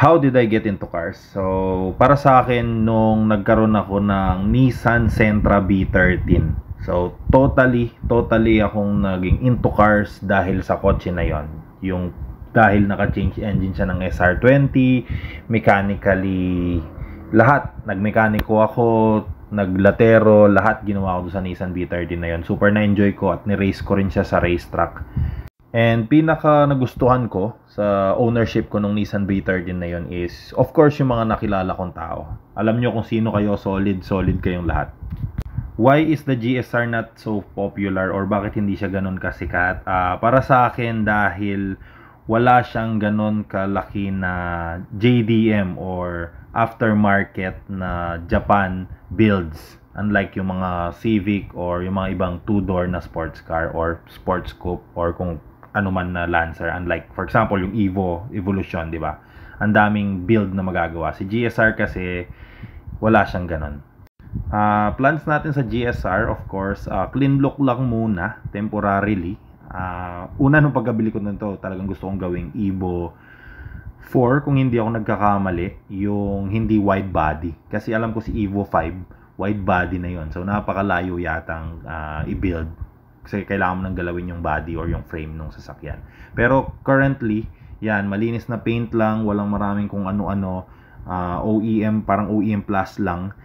How did I get into cars? So, para sa akin, nung nagkaroon ako ng Nissan Sentra B13. So, totally akong naging into cars dahil sa kotse na yon. Yung dahil naka-change engine siya ng SR20, mechanically, lahat. Nagmekaniko ako, naglatero, lahat ginawa ko sa Nissan B13 na yon. Super na-enjoy ko at ni-race ko rin siya sa racetrack. And pinaka nagustuhan ko sa ownership ko ng Nissan B13 na yon is, of course, yung mga nakilala kong tao. Alam nyo kung sino kayo, solid kayong lahat. Why is the GSR not so popular or bakit hindi siya ganun kasikat? Para sa akin, dahil wala siyang ganun kalaki na JDM or aftermarket na Japan builds. Unlike yung mga Civic or yung mga ibang two-door na sports car or sports coupe or kung ano man na Lancer. Unlike, for example, yung Evolution, di ba? Ang daming build na magagawa. Si GSR kasi, wala siyang ganon. Plans natin sa GSR, of course, clean look lang muna, temporarily. Una nung pagkabili ko nito, talagang gusto kong gawing Evo 4, kung hindi ako nagkakamali, yung hindi wide body. Kasi alam ko si Evo 5, wide body na yon. So, napakalayo yatang i-build. Kasi kailangan mo nang galawin yung body or yung frame ng sasakyan. Pero currently, yan, malinis na paint lang, walang maraming kung ano-ano, OEM, parang OEM plus lang.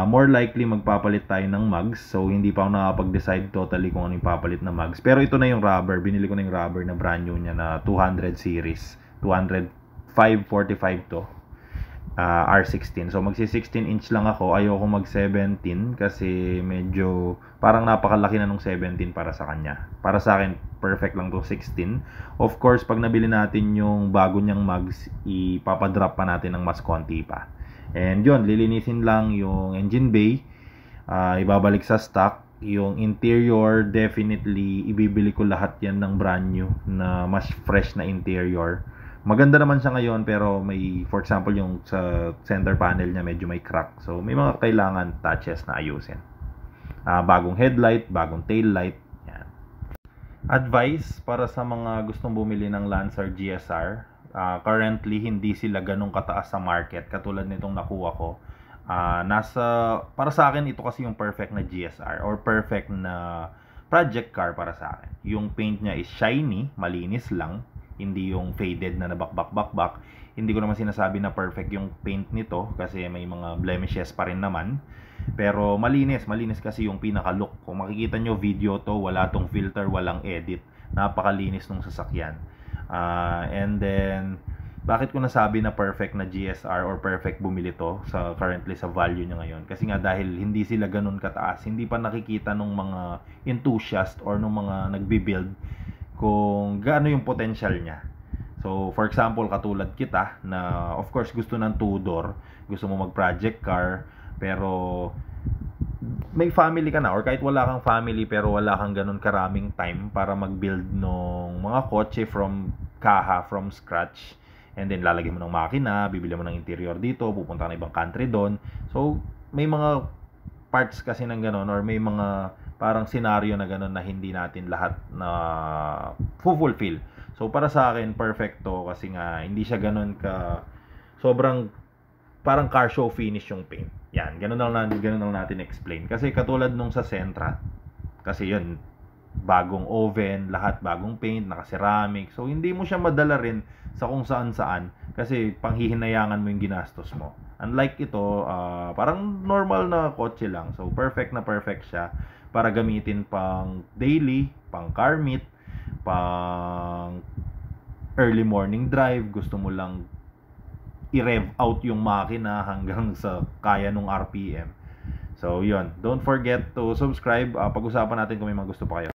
More likely magpapalit tayo ng mugs. So hindi pa ako nakapag-decide totally kung ano yung papalit na mugs. Pero ito na yung rubber, binili ko na yung rubber na brand new niya na 200 series, 205/45 to. R16. So magsi 16 inch lang ako. Ayoko mag 17 kasi medyo parang napakalaki na nung 17 para sa kanya. Para sa akin, perfect lang to 16. Of course, pag nabili natin yung bago niyang mugs, ipapadrop pa natin ng mas konti pa. And yun, lilinisin lang yung engine bay. Ibabalik sa stock. Yung interior, definitely ibibili ko lahat yan ng brand new na mas fresh na interior. Maganda naman siya ngayon pero may, for example, yung sa center panel niya medyo may crack. So may mga kailangan touches na ayusin. Bagong headlight, bagong tail light. Yan. Advice para sa mga gustong bumili ng Lancer GSR. Currently hindi sila ganun kataas sa market katulad nitong nakuha ko. Para sa akin ito kasi yung perfect na GSR or perfect na project car para sa akin. Yung paint niya is shiny, malinis lang. Hindi yung faded na nabakbak. Hindi ko naman sinasabi na perfect yung paint nito kasi may mga blemishes pa rin naman. Pero malinis kasi yung pinaka-look. Kung makikita nyo video to, wala tong filter, walang edit. Napakalinis nung sasakyan. And then, bakit ko nasabi na perfect na GSR or perfect bumili to currently sa value niya ngayon? Kasi nga dahil hindi sila ganun kataas, hindi pa nakikita nung mga enthusiast or nung mga nagbi-build kung gaano yung potential niya. So, for example, katulad kita na of course gusto ng two-door, gusto mo mag-project car, pero may family ka na or kahit wala kang family pero wala kang ganun karaming time para mag-build ng mga kotse from kaha, from scratch. And then lalagyan mo ng makina, bibili mo ng interior dito, pupunta ka na ibang country doon. So, may mga parts kasi ng ganun or may mga parang scenario na gano'n na hindi natin lahat na fulfill. So para sa akin, perfecto kasi nga hindi siya gano'n ka sobrang parang car show finish yung paint. Yan, gano'n lang natin explain. Kasi katulad nung sa Sentra, kasi yun, bagong oven, lahat bagong paint, naka-ceramic. So hindi mo siya madala rin sa kung saan-saan kasi panghihinayangan mo yung ginastos mo. Unlike ito, parang normal na kotse lang. So perfect siya para gamitin pang daily, pang car meet, pang early morning drive, gusto mo lang i-rev out yung makina hanggang sa kaya nung RPM. So, yun. Don't forget to subscribe. Pag-usapan natin kung may mga gusto pa kayo.